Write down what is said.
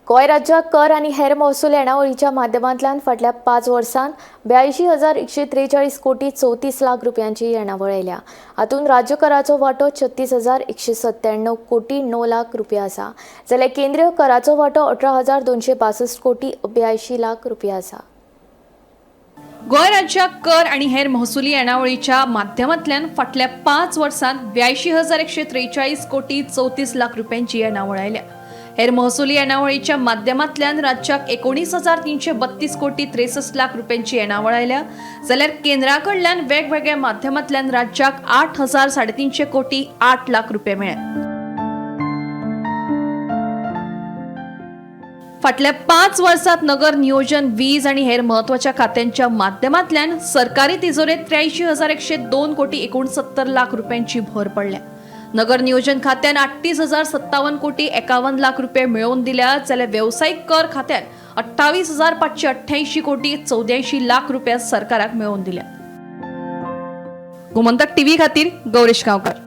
गोंय राज्याक कर आनी हेर महसूल येणावळीच्या माध्यमांतल्यान फाटल्या 5 वर्सांत 82,143 कोटी 34 लाख रुपयांची येणावळ आयल्या। हातूंत राज्य कराचो वांटो 36,197 कोटी 9 लाख रुपया आसा, जाल्यार केंद्रीय कराचो वांटो 18,262 कोटी 82 लाख रुपया आसा। गोंय राज्याक कर आनी हेर महसुली येणावळीच्या माध्यमांतल्यान फाटल्या 5 वर्सांत 82,143 कोटी 34 लाख रुपयांची येणावळ आयल्या। हेर महसुली येणावळीच्या माध्यमांतल्यान राज्याक 19,332 कोटी 63 लाख रुपयांची येणावळ आयल्या, जाल्यार केंद्रा कडल्यान वेगवेगळ्या माध्यमांतल्यान राज्याक 8,350 कोटी 8 लाख रुपये मेळ्ळ्या। फाटल्या 5 वर्सांत नगर नियोजन, वीज आणि हेर महत्वाच्या खात्यांच्या माध्यमांतल्यान सरकारी तिजोरेत 83,102 कोटी 69 लाख रुपयांची भर पडल्या। नगर नियोजन खात्यान 38,057 कोटी 51 लाख रुपये मिळवून दिल्या, जाल्यार व्यावसायिक कर खात्यान 28,588 कोटी 84 लाख रुपये सरकाराक मिळवून दिल्या। गोमंतक टीव्ही खातीर गौरीश गांवकर।